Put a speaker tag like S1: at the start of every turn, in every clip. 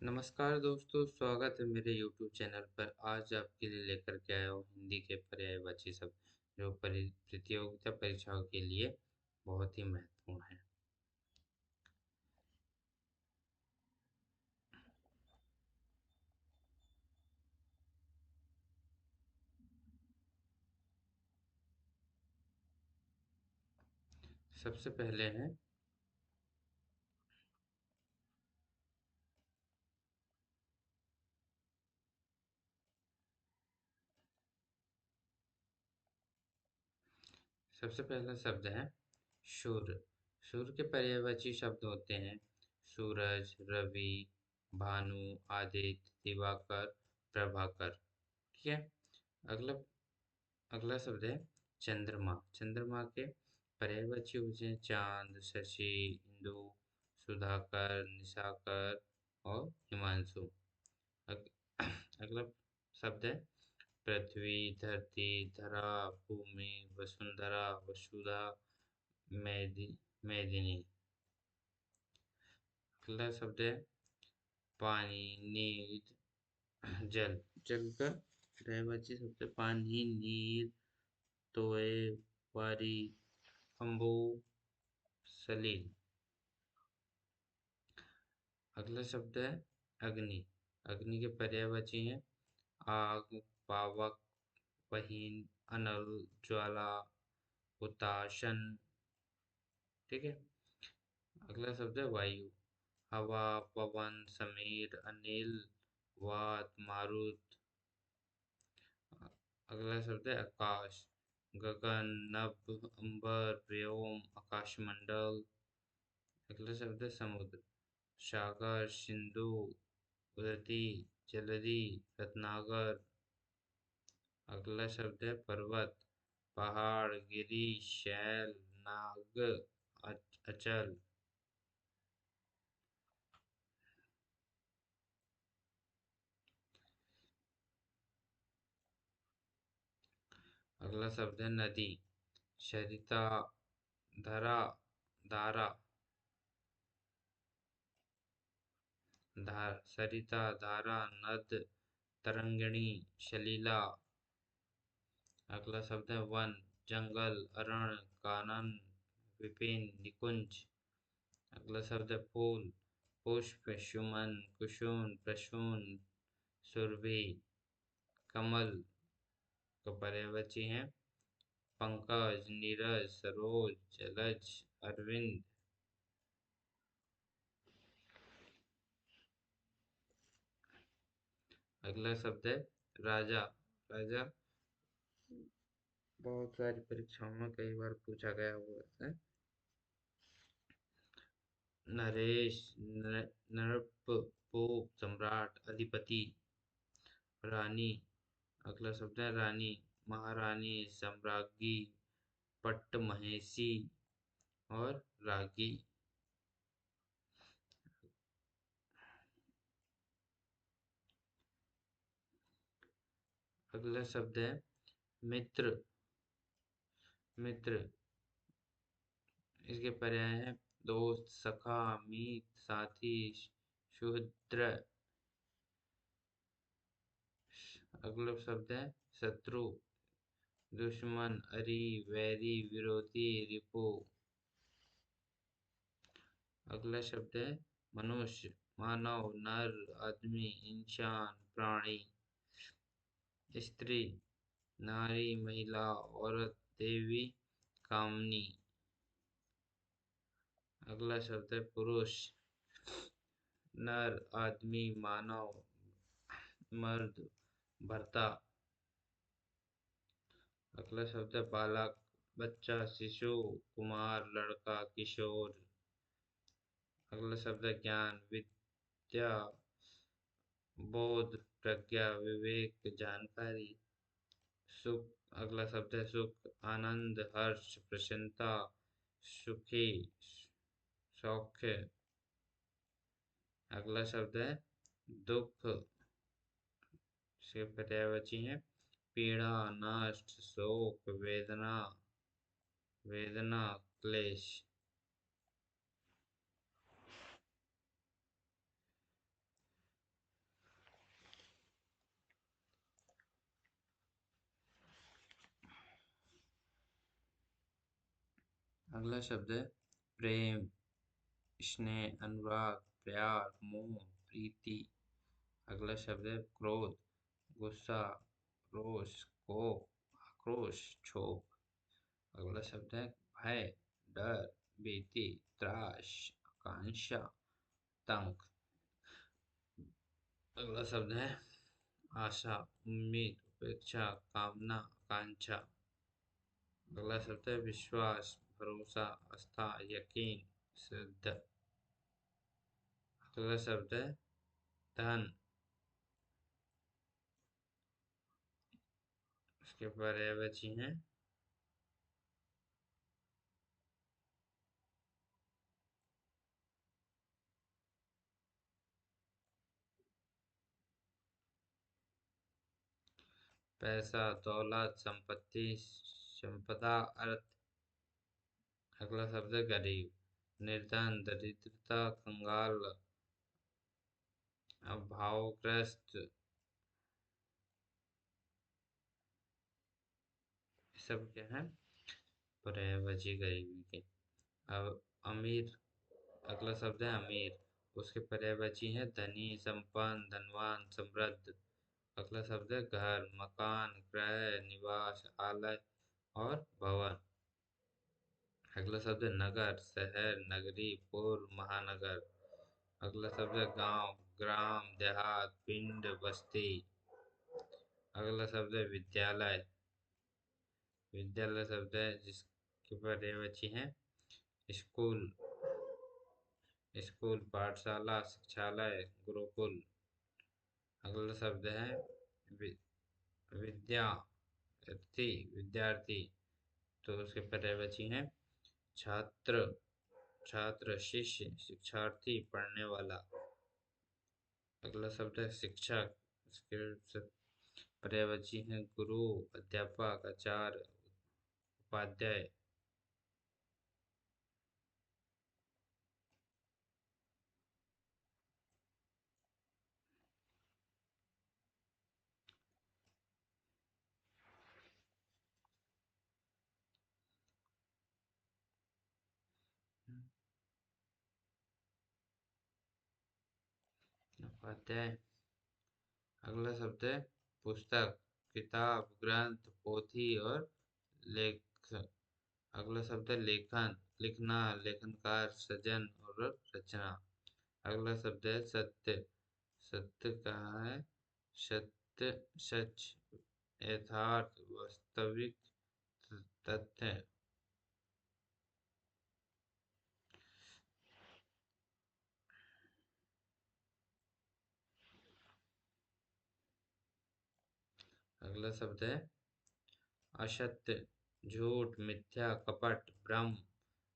S1: नमस्कार दोस्तों, स्वागत है मेरे YouTube चैनल पर। आज आपके लिए लेकर के आया हूँ हिंदी के पर्यायवाची शब्द जो प्रतियोगिता परीक्षाओं के लिए बहुत ही महत्वपूर्ण है। सबसे पहले है सबसे पहला शब्द है सूर्य। सूर्य के पर्यायवाची शब्द होते हैं सूरज, रवि, भानु, आदित्य, दिवाकर, प्रभाकर। ठीक है। अगला अगला शब्द है चंद्रमा। चंद्रमा के पर्यायवाची होते हैं चांद, शशि, इंदु, सुधाकर, निशाकर और हिमांशु। अग, अगला शब्द है पृथ्वी, धरती, धरा, भूमि, वसुंधरा, वसुधा, मेदिनी। अगला शब्द है पानी, नीर, जल। जल का पर्यायवाची शब्द है पानी, नीर, तोय, वारी, अम्बु, सलील। अगला शब्द है अग्नि। अग्नि के पर्यायवाची हैं आग, पावक, वहीन, अनल, ज्वाला, हुताशन। ठीक है। अगला शब्द है वायु। हवा, पवन, समीर, अनिल, वात, मारुत। अगला शब्द है आकाश। गगन, नभ, अंबर, व्योम, आकाशमंडल। अगला शब्द है समुद्र। सागर, सिंधु, उदती, जलधि, रत्नाकर। अगला शब्द है पर्वत। पहाड़, गिरी, शैल, नाग, अचल। अगला शब्द है नदी। सरिता, धरा, धारा, सरिता, धारा, नद, तरंगिणी, सलीला। अगला शब्द है वन। जंगल, अरण, कानन, विपिन, निकुंज। अगला शब्द है फूल। पुष्प, सुमन, कुसुम, प्रसून, सुरभि, कमल। का पर्यायवाची है पंकज, नीरज, सरोज, जलज, अरविंद। अगला शब्द है राजा। राजा बहुत सारी परीक्षाओं में कई बार पूछा गया हुआ है। नरेश, नृप, पोप, सम्राट, अधिपति, रानी। अगला शब्द है रानी। महारानी, सम्राज्ञी, पट्ट महेशी और रागी। अगला शब्द है मित्र। मित्र इसके पर्याय है दोस्त, सखा, मीत, साथी, सुहृद। अगला शब्द है शत्रु। दुश्मन, अरी, वैरी, विरोधी, रिपु। अगला शब्द है मनुष्य। मानव, नर, आदमी, इंसान, प्राणी। स्त्री, नारी, महिला, औरत, देवी, कामनी। अगला शब्द है पुरुष। नर, आदमी, मानव, मर्द, भर्ता। अगला शब्द है बालक। बच्चा, शिशु, कुमार, लड़का, किशोर। अगला शब्द है ज्ञान। विद्या, बोध, प्रज्ञा, विवेक, जानकारी। सुख। अगला शब्द है सुख। आनंद, हर्ष, प्रसन्नता, सुखी, सौख्य। अगला शब्द है दुख। इसके पर्यायवाची है पीड़ा, नष्ट, शोक, वेदना, वेदना, क्लेश। अगला शब्द है प्रेम, स्नेह, अनुराग, प्यार, मोह, प्रीति। अगला शब्द है क्रोध, गुस्सा, रोष, कोप, आक्रोश, क्षोभ। अगला शब्द है भय, डर, भीति, त्रास, आकांक्षा, आतंक। अगला शब्द है आशा, उम्मीद, उपेक्षा, कामना, आकांक्षा। अगला शब्द है विश्वास, भरोसा, आस्था, यकीन, श्रद्धा। अगला शब्द है धन, उसके पर्यायवाची हैं पैसा, दौलत, संपत्ति, संपदा, अर्थ। अगला शब्द है गरीब, निर्धन, दरिद्रता, कंगाल, अभावग्रस्त। ये सब क्या है? पर्यायवाची गरीबी के। अब अमीर, अगला शब्द है अमीर, उसके पर्यायवाची है धनी, संपन्न, धनवान, समृद्ध। अगला शब्द है घर, मकान, गृह, निवास, आलय और भवन। अगला शब्द है नगर, शहर, नगरी, पुर, महानगर। अगला शब्द है गांव, ग्राम, देहात, पिंड, बस्ती। अगला शब्द है विद्यालय, विद्यालय शब्द है जिसके पर्यायवाची है स्कूल, स्कूल, पाठशाला, शिक्षालय, गुरुकुल। अगला शब्द है वि, विद्यार्थी, विद्यार्थी, तो उसके पर्यायवाची है छात्र, छात्र, शिष्य, शिक्षार्थी, पढ़ने वाला। अगला शब्द है शिक्षक, इसके पर्यायवाची है गुरु, अध्यापक, आचार्य, उपाध्याय। उपाध्याय। अगला शब्द है पुस्तक, किताब, ग्रंथ, पोथी और लेख। अगला शब्द है लेखन, लिखना, लेखनकार, सृजन और रचना। अगला शब्द है सत्य, सत्य कहाँ है? सत्य, सच, यथार्थ, वास्तविक, तथ्य। अगला शब्द है असत्य, झूठ, मिथ्या, कपट, भ्रम।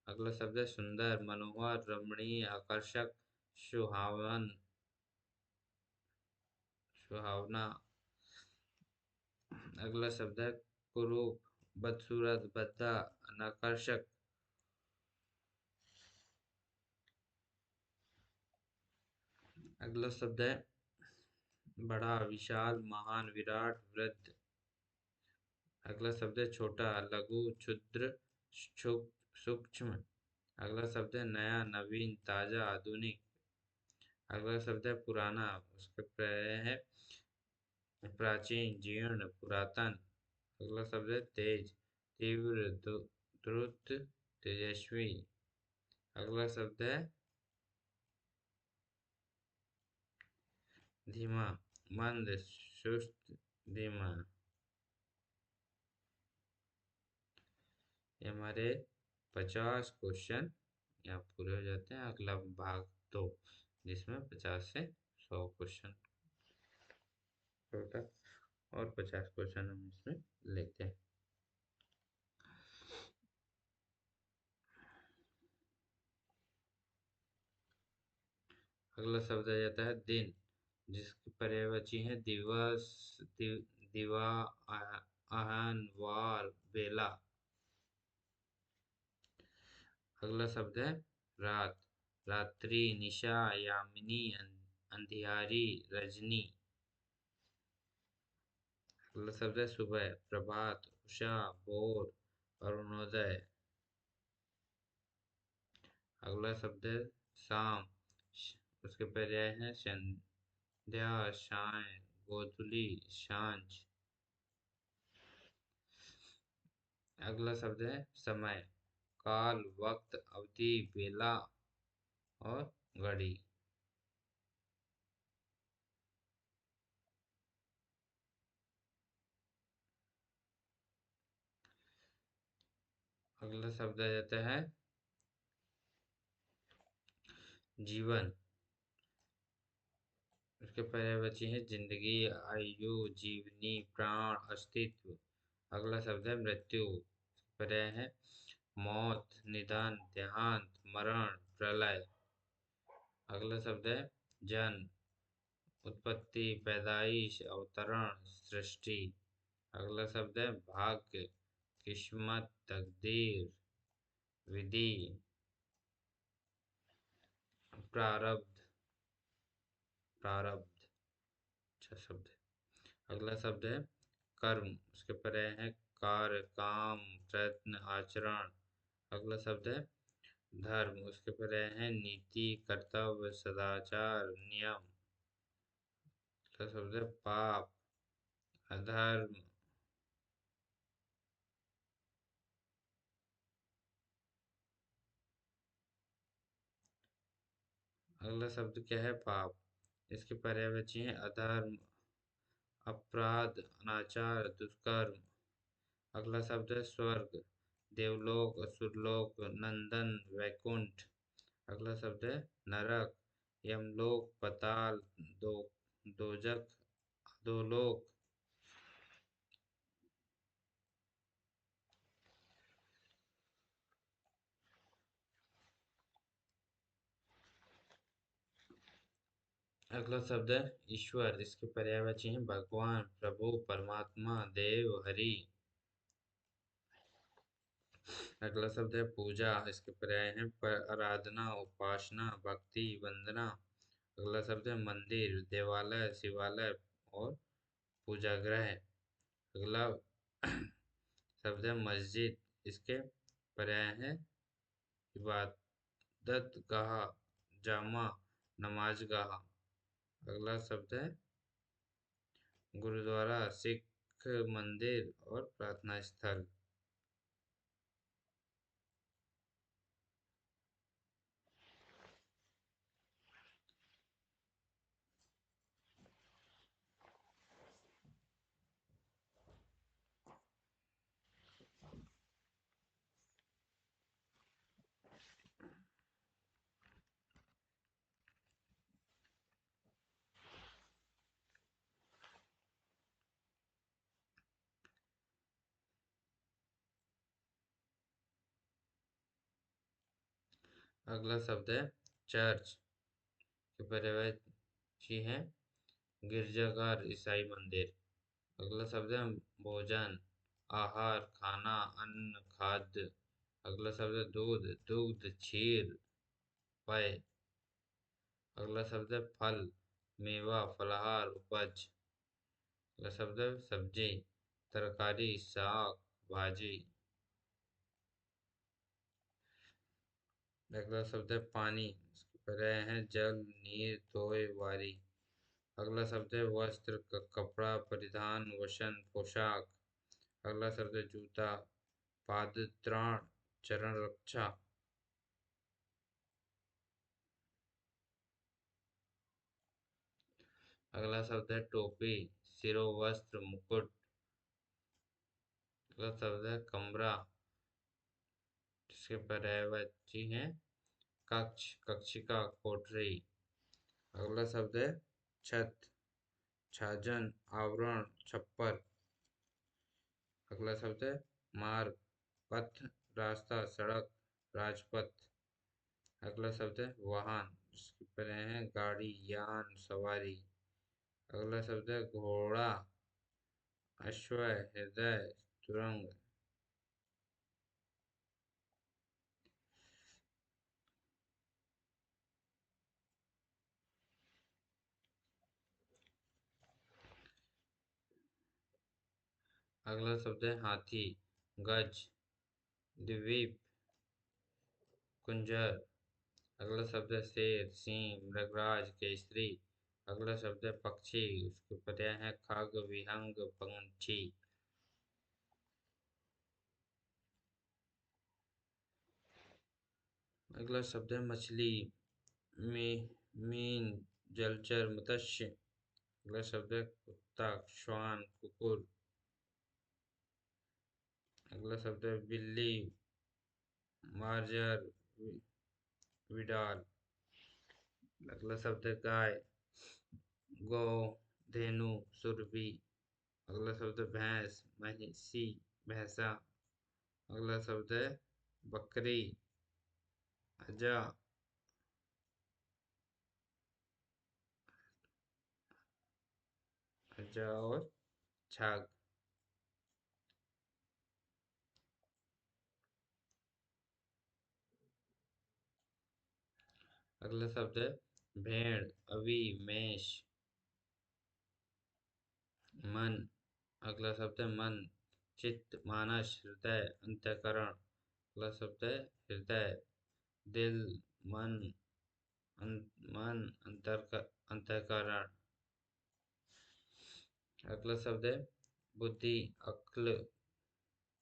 S1: अगला शब्द है सुंदर, मनोहर, रमणीय, आकर्षक, सुहावन, सुहावना। अगला शब्द है कुरूप, बदसूरत, भद्दा, अनाकर्षक। अगला शब्द है बड़ा, विशाल, महान, विराट, वृद्ध। अगला शब्द है छोटा, लघु, क्षुद्र, सूक्ष्म। अगला शब्द है नया, नवीन, ताजा, आधुनिक। अगला शब्द है पुराना, उसका पर्याय है प्राचीन, जीर्ण, पुरातन। अगला शब्द है तेज, तीव्र, द्रुत, तेजस्वी। अगला शब्द है धीमा, मंद, सुस्त, धीमा। ये हमारे 50 क्वेश्चन यहाँ पूरे हो जाते हैं। अगला भाग 2 जिसमें 50 से 100 क्वेश्चन टोटल और 50 क्वेश्चन हम इसमें लेते हैं। अगला शब्द आ जाता है दिन, जिसकी पर्यायवाची है दिवस, दिवा, आहन, वार, बेला। अगला शब्द है रात, रात्रि, निशा, यामिनी, अंधियारी, रजनी। अगला शब्द है सुबह, प्रभात, उषा, भोर, अरुणोदय। अगला शब्द है शाम। उसके पर्याय हैं संध्या, साय, गोधूली, सांझ। अगला शब्द है समय। काल, वक्त, अवधि, बेला और घड़ी। अगला शब्द आ जाता है जीवन। उसके पर्यायवाची हैं जिंदगी, आयु, जीवनी, प्राण, अस्तित्व। अगला शब्द है मृत्यु। पर्याय है मौत, निधन, देहांत, मरण, प्रलय। अगला शब्द है जन्म। उत्पत्ति, पैदाइश, अवतरण, सृष्टि। अगला शब्द है भाग्य। किस्मत, तकदीर, विधि, प्रारब्ध। प्रारब्ध अच्छा शब्द है। अगला शब्द है कर्म। उसके पर्याय है कार्य, काम, प्रयत्न, आचरण। अगला शब्द है धर्म। उसके पर्याय है नीति, कर्तव्य, सदाचार, नियम। अगला शब्द है पाप, अधर्म। अगला शब्द क्या है पाप। इसके पर्यायवाची हैं अधर्म, अपराध, अनाचार, दुष्कर्म। अगला शब्द है स्वर्ग। देवलोक, असुरलोक, नंदन, वैकुंठ। अगला शब्द है नरक। यमलोक, पाताल, दो दोजख, अधोलोक। अगला शब्द है ईश्वर। इसके पर्यायवाची हैं भगवान, प्रभु, परमात्मा, देव, हरि। अगला शब्द है पूजा। इसके पर्याय हैं आराधना, उपासना, भक्ति, वंदना। अगला शब्द है मंदिर, देवालय, शिवालय और पूजागृह। अगला शब्द है मस्जिद। इसके पर्याय हैं इबादत गाह, जामा, नमाज गाह। अगला शब्द है गुरुद्वारा, सिख मंदिर और प्रार्थना स्थल। अगला शब्द है चर्च के पर्यायवाची है गिरजाघर, ईसाई मंदिर। अगला शब्द है भोजन, आहार, खाना, अन्न, खाद्य। अगला शब्द है दूध, दुग्ध, क्षीर, पेय। अगला शब्द है फल, मेवा, फलाहार, उपज। अगला शब्द है सब्जी, तरकारी, साग, भाजी। अगला शब्द है पानी। इसके पर्याय है जल, नीर, धोए, वारी। अगला शब्द है वस्त्र, कपड़ा, परिधान, वसन, पोशाक। अगला शब्द है जूता, पादत्राण, चरण रक्षा। अगला शब्द है टोपी, शिरोवस्त्र, मुकुट। अगला शब्द है कमरा, जिसके पर्यायवाची हैं कक्ष, कक्षिका, कोठरी। अगला शब्द है छत, छाजन, आवरण, छप्पर। अगला शब्द है मार्ग, पथ, रास्ता, सड़क, राजपथ। अगला शब्द है वाहन, जिसके पर्याय हैं गाड़ी, यान, सवारी। अगला शब्द है घोड़ा, अश्व, हृदय, तुरंग। अगला शब्द है हाथी, गज, द्वीप, कुंजर। अगला शब्द है शेर, सिंह, मृगराज, केसरी। अगला शब्द है पक्षी, उसके पर्याय है खग, विहंग, पंछी। अगला शब्द है मछली, में मीन, जलचर, मत्स्य। अगला शब्द है कुत्ता, श्वान, कुकुर। अगला शब्द है बिल्ली, मार्जर, विडाल। अगला शब्द है गाय, गौ, धेनु, सुरभि। अगला शब्द है भैंस, महिषी, भैंसा। अगला शब्द है बकरी, अजा। अजा और छाग। अगला शब्द है भेड़, अवी, मेष, मन। अगला शब्द है मन, चित्त, मानस, हृदय, अंतःकरण। अगला शब्द है हृदय, दिल, मन, मन, अंतःकरण। अगला शब्द है बुद्धि, अक्ल,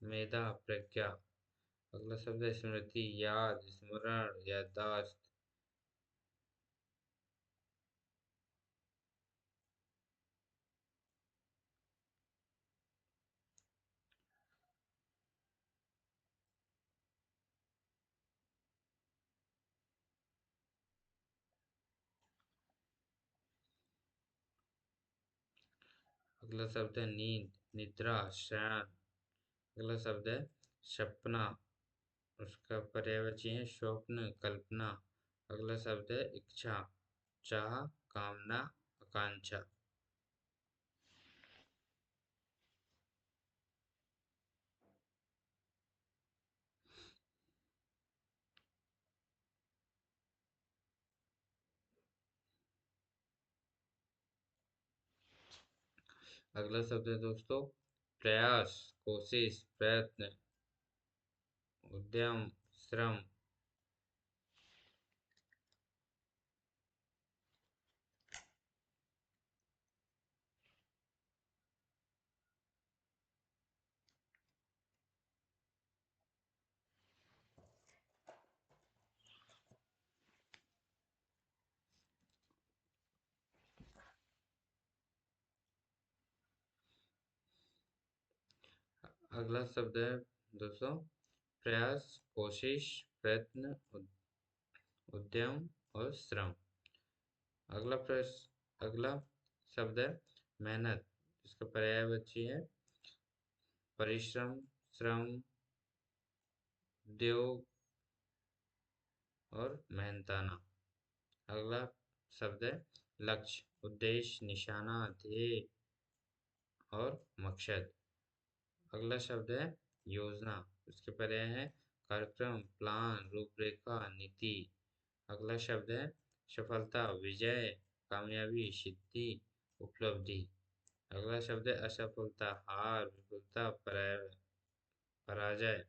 S1: मेधा, प्रज्ञा। अगला शब्द है स्मृति, याद, स्मरण, याददाश्त। अगला शब्द है नींद, निद्रा, शयन। अगला शब्द है सपना, उसका पर्यायवाची है स्वप्न, कल्पना। अगला शब्द है इच्छा, चाह, कामना, आकांक्षा। अगला शब्द है दोस्तों प्रयास, कोशिश, प्रयत्न, उद्यम, श्रम। अगला शब्द है दोस्तों प्रयास, कोशिश, प्रयत्न, उद्यम और श्रम। अगला शब्द है मेहनत, इसका पर्यायवाची है परिश्रम, श्रम, उद्योग और मेहनताना। अगला शब्द है लक्ष्य, उद्देश्य, निशाना, ध्येय और मकसद। अगला शब्द है योजना, इसके पर्याय है कार्यक्रम, प्लान, रूपरेखा, नीति। अगला शब्द है सफलता, विजय, कामयाबी, सिद्धि, उपलब्धि। अगला शब्द है असफलता, हार, विफलता, पराजय।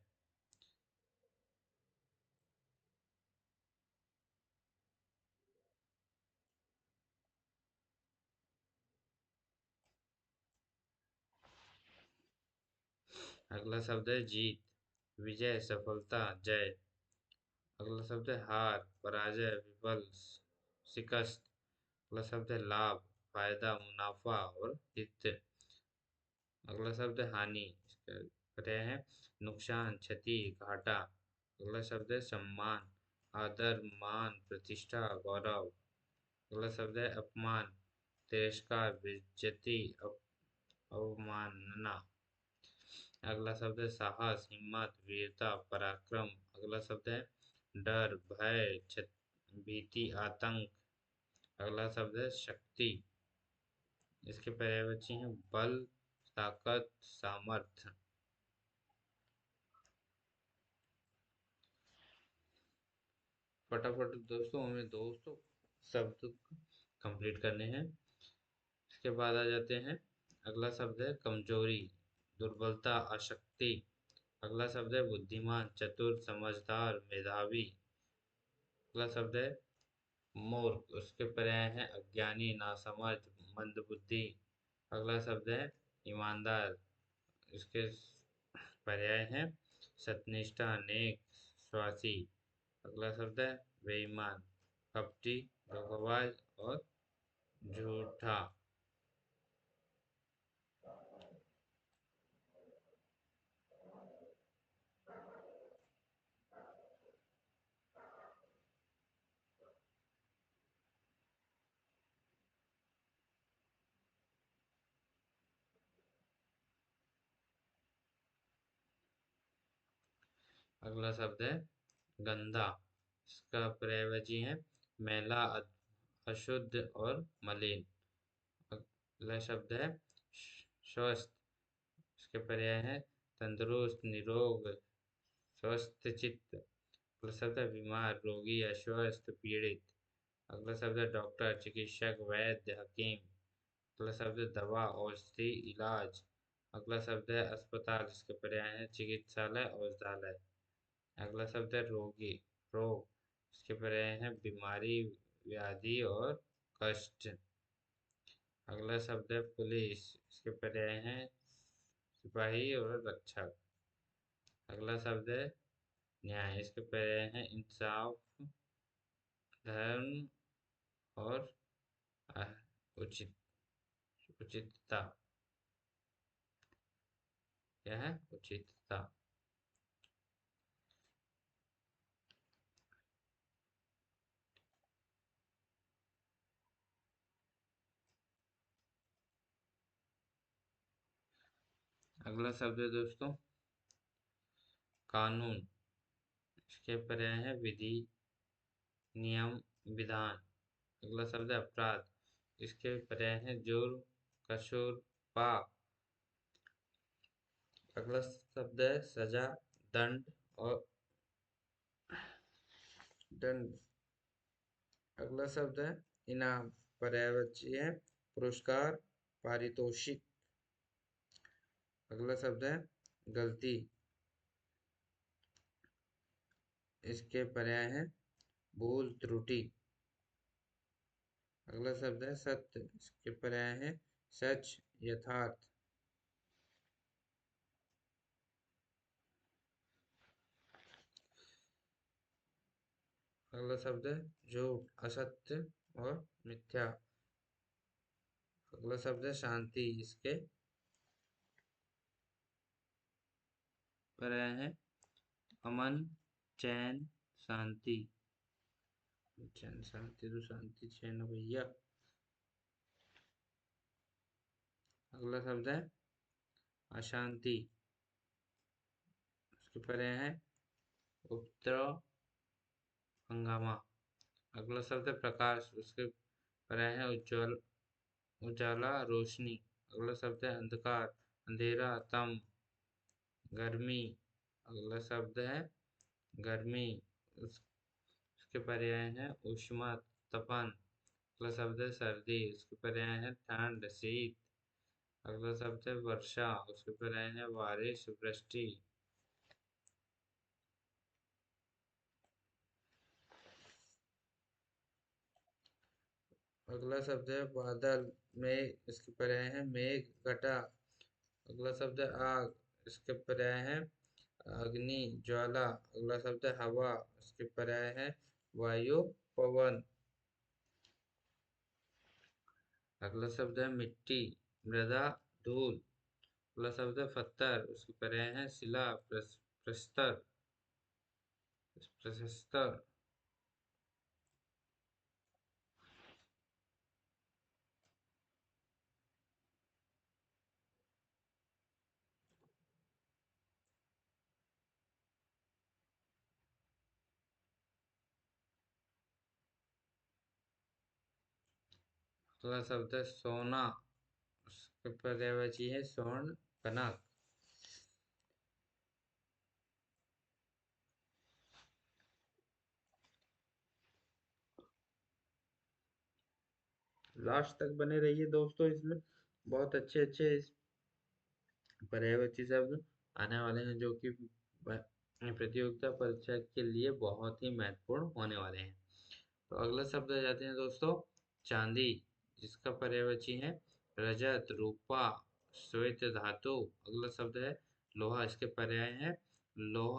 S1: अगला शब्द है जीत, विजय, सफलता, जय। अगला शब्द है हार, पराजय, विफल, शिकस्त। अगला शब्द है लाभ, फायदा, मुनाफा और हित। अगला शब्द है हानि, इसका पर्याय है नुकसान, क्षति, घाटा। अगला शब्द है सम्मान, आदर, मान, प्रतिष्ठा, गौरव। अगला शब्द है अपमान, तिरस्कार, बेइज्जती, अवमानना। अगला शब्द है साहस, हिम्मत, वीरता, पराक्रम। अगला शब्द है डर, भय, भीति, आतंक। अगला शब्द है शक्ति, इसके पर्यायवाची हैं बल, ताकत, सामर्थ्य। फटाफट दोस्तों हमें दोस्तों शब्द कंप्लीट करने हैं। इसके बाद आ जाते हैं अगला शब्द है कमजोरी, दुर्बलता, अशक्ति। अगला शब्द है बुद्धिमान, चतुर, समझदार, मेधावी। अगला शब्द है मूर्ख, उसके पर्याय हैं अज्ञानी, नासमझ, मंदबुद्धि। अगला शब्द है ईमानदार, इसके पर्याय हैं सत्यनिष्ठा, नेक, स्वासी। अगला शब्द है बेईमान, कपटी, धोखेबाज और झूठा। अगला शब्द है गंदा, इसका पर्यायवाची है मैला, अशुद्ध और मलिन। अगला शब्द है स्वस्थ, इसके पर्याय है तंदुरुस्त, निरोग, स्वस्थ चित्त। अगला शब्द है बीमार, रोगी, अस्वस्थ, पीड़ित। अगला शब्द है डॉक्टर, चिकित्सक, वैद्य, हकीम। अगला शब्द है दवा, औषधि, इलाज। अगला शब्द है अस्पताल, इसके पर्याय है चिकित्सालय, औषधालय। अगला शब्द है रोगी, रोग, इसके पर्याय है बीमारी, व्याधि और कष्ट। अगला शब्द है पुलिस, इसके पर्याय हैं सिपाही और रक्षक। अगला शब्द है न्याय, इसके पर्याय हैं इंसाफ, धर्म और अह, उचित, उचितता। क्या है? उचितता। अगला शब्द है दोस्तों कानून, इसके पर्याय है विधि, नियम, विधान। अगला शब्द है अपराध, इसके पर्याय है जुर्म, कसूर, पाप। अगला शब्द है सजा, दंड और दंड। अगला शब्द है इनाम, पर्यायवाची है पुरस्कार, पारितोषिक। अगला शब्द है गलती, इसके पर्याय है भूल, त्रुटि। अगला शब्द है सत्य, इसके पर्याय है सच, यथार्थ। अगला शब्द है झूठ, असत्य और मिथ्या। अगला शब्द है शांति, इसके पर्याय है अमन, चैन, शांति। चैन शांति तो शांति चैन हो भैया। अगला शब्द है अशांति, इसके पर्याय है उपद्रव, हंगामा। अगला शब्द है प्रकाश, उसके पर्याय है उज्जवल, उजाला, रोशनी। अगला शब्द है अंधकार, अंधेरा, तम, गर्मी। अगला शब्द है गर्मी, उसके पर्याय है ऊष्मा, तपन। अगला शब्द है सर्दी, उसके पर्याय है ठंड, शीत। अगला शब्द है वर्षा, उसके पर्याय है बारिश, वृष्टि। अगला शब्द है बादल, मेघ, इसके पर्याय है मेघ, घटा। अगला शब्द है आग, इसके पर्याय है अग्नि, ज्वाला। अगला शब्द है हवा, इसके पर्याय है वायु, पवन। अगला शब्द है मिट्टी, मृदा, धूल। अगला शब्द है पत्थर, उसके पर्याय है शिला, प्रस्तर, प्रशस्तर। अगला शब्द है सोना, उसके पर्यायवाची है स्वर्ण, कनक। लास्ट तक बने रहिए दोस्तों, इसमें बहुत अच्छे अच्छे पर्यायवाची शब्द आने वाले हैं जो कि प्रतियोगिता परीक्षा के लिए बहुत ही महत्वपूर्ण होने वाले हैं। तो अगला शब्द आ जाते हैं दोस्तों चांदी, जिसका पर्यायवाची है रजत, रूपा, श्वेत धातु। अगला शब्द है लोहा, इसके पर्याय है लोह,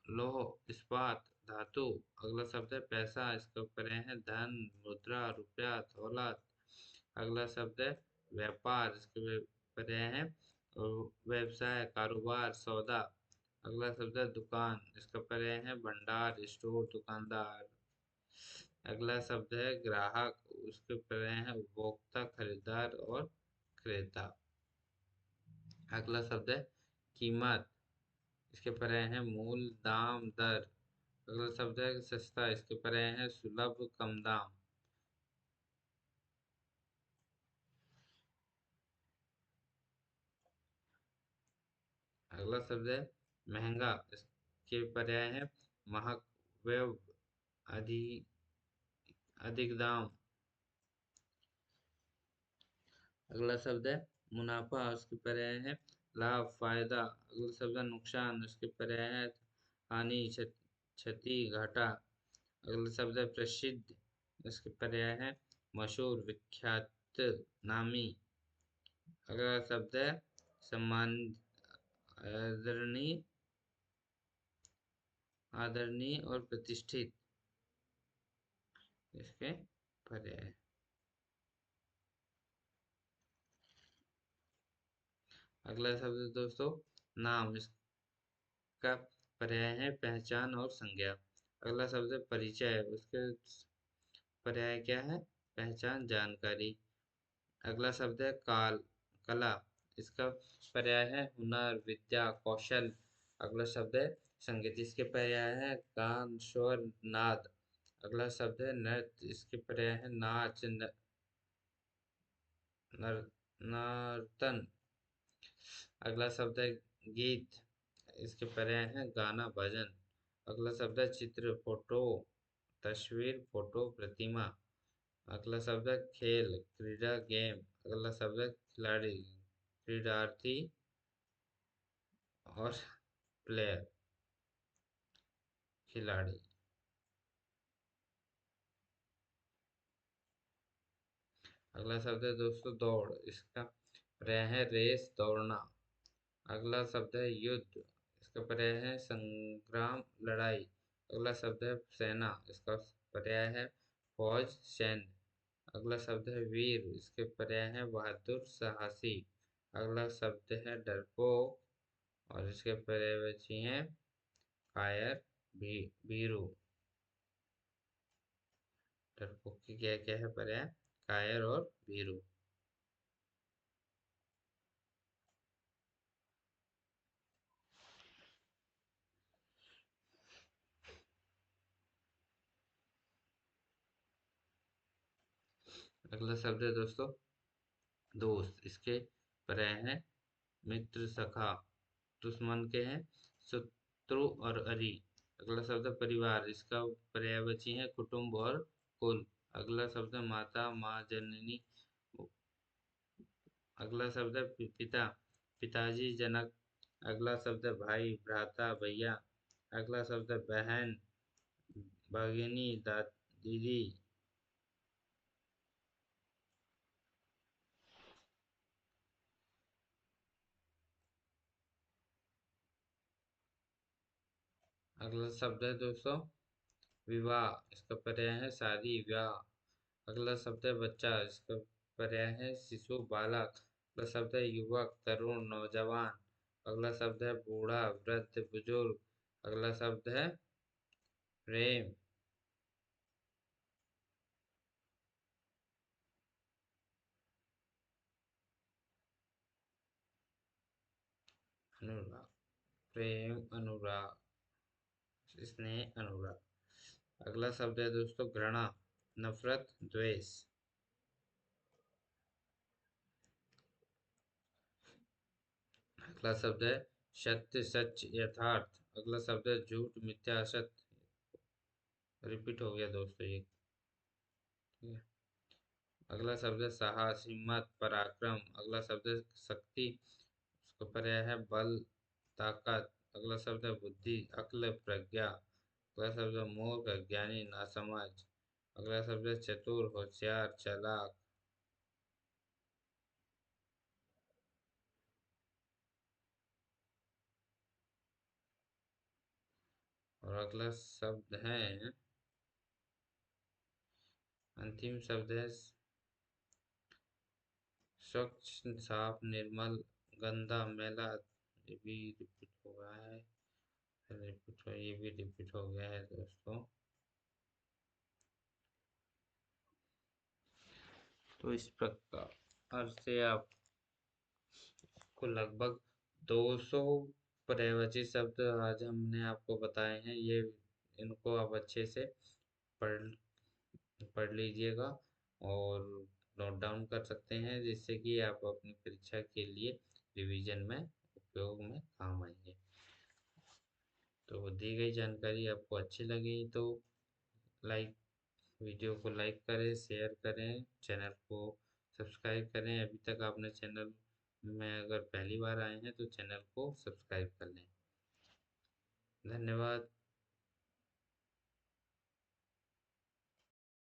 S1: लोह, इस्पात, धातु। अगला शब्द है पैसा, इसका पर्याय है धन, मुद्रा, रुपया, दौलत। अगला शब्द है व्यापार, इसके पर्याय है व्यवसाय, कारोबार, सौदा। अगला शब्द है दुकान, इसका पर्याय है भंडार, स्टोर, दुकानदार। अगला शब्द है ग्राहक, उसके पर्याय है उपभोक्ता, खरीदार और क्रेता। अगला शब्द है कीमत, इसके पर्याय है मूल, दाम, दर। अगला शब्द है सस्ता, इसके पर्याय है सुलभ, कम दाम। अगला शब्द है महंगा, इसके पर्याय है महक, व्यय, अधिक, अधिक दाम। अगला शब्द है मुनाफा, उसके पर्याय है लाभ, फायदा। अगला शब्द है नुकसान, उसके पर्याय है हानि, क्षति, घाटा। अगला शब्द है प्रसिद्ध, इसके पर्याय है मशहूर, विख्यात, नामी। अगला शब्द है सम्मान, आदरणीय, आदरणीय और प्रतिष्ठित, इसके पर्याय। अगला शब्द है दोस्तों नाम, इसका पर्याय है पहचान और संज्ञा। अगला शब्द है परिचय, उसके पर्याय क्या है पहचान, जानकारी। अगला शब्द है काल, कला, इसका पर्याय है हुनर, विद्या, कौशल। अगला शब्द है संगीत, इसके पर्याय है गान, स्वर, नाद। अगला शब्द है नृत्य, इसके पर्याय है नाच, नर, नर्तन। अगला शब्द है गीत, इसके पर्याय है गाना, भजन। अगला शब्द है चित्र, फोटो, तस्वीर, फोटो, प्रतिमा। अगला शब्द है खेल, क्रीडा, गेम। अगला शब्द है खिलाड़ी, क्रीडार्थी और प्लेयर, खिलाड़ी। अगला शब्द है दोस्तों दौड़, इसका पर्याय है रेस, दौड़ना। अगला शब्द है युद्ध, इसका पर्याय है संग्राम, लड़ाई। अगला शब्द है सेना, इसका पर्याय है फौज, सैन्य। अगला शब्द है वीर, इसके पर्याय है बहादुर, साहसी। अगला शब्द है डरपोक और इसके पर्यायवाची हैं कायर, भीरू। डरपोक की क्या क्या है पर्याय, कायर और भीरू। अगला शब्द है दोस्तों दोस्त, इसके पर्याय है मित्र, सखा। दुश्मन के हैं शत्रु और अरी। अगला शब्द है परिवार, इसका पर्यायवाची है कुटुंब और कुल। अगला शब्द है माता, माँ, जननी। अगला शब्द है पिता, पिताजी, जनक। अगला शब्द है भाई, भ्राता, भैया। अगला शब्द है बहन, भगिनी, दीदी। अगला शब्द है दोस्तों विवाह, इसका पर्याय है शादी, ब्याह। अगला शब्द है बच्चा, इसका पर्याय है शिशु, बालक। अगला शब्द है युवक, तरुण, नौजवान। अगला शब्द है बूढ़ा, वृद्ध, बुजुर्ग। अगला शब्द है प्रेम, अनुराग, प्रेम, अनुराग, स्नेह, अनुराग। अगला शब्द है दोस्तों घृणा, नफरत, द्वेष। अगला शब्द है सत्य, सच, यथार्थ। अगला शब्द है झूठ, मिथ्या, असत्य। रिपीट हो गया दोस्तों ये, ठीक है। अगला शब्द है साहस, हिम्मत, पराक्रम। अगला शब्द है शक्ति, उसका पर्याय है बल, ताकत। अगला शब्द है बुद्धि, अक्ल, प्रज्ञा। अगला शब्द है मूर्ख, ज्ञानी, नासमझ। अगला शब्द है चतुर, होशियार, चालाक। और अगला शब्द है, अंतिम शब्द है स्वच्छ, साफ, निर्मल, गंदा, मैला। ये भी रिपीट हो रहा है, रिपीट हो, ये भी रिपीट हो गया है दोस्तों। तो इस प्रकार से आपको लगभग 200 पर्यायवाची शब्द आज हमने आपको बताए हैं। ये इनको आप अच्छे से पढ़ पढ़ लीजिएगा और नोट डाउन कर सकते हैं, जिससे कि आप अपनी परीक्षा के लिए रिवीजन में उपयोग में काम आएंगे। तो दी गई जानकारी आपको अच्छी लगी तो लाइक वीडियो को लाइक करें, शेयर करें, चैनल को सब्सक्राइब करें। अभी तक आपने चैनल में अगर पहली बार आए हैं तो चैनल को सब्सक्राइब कर लें। धन्यवाद।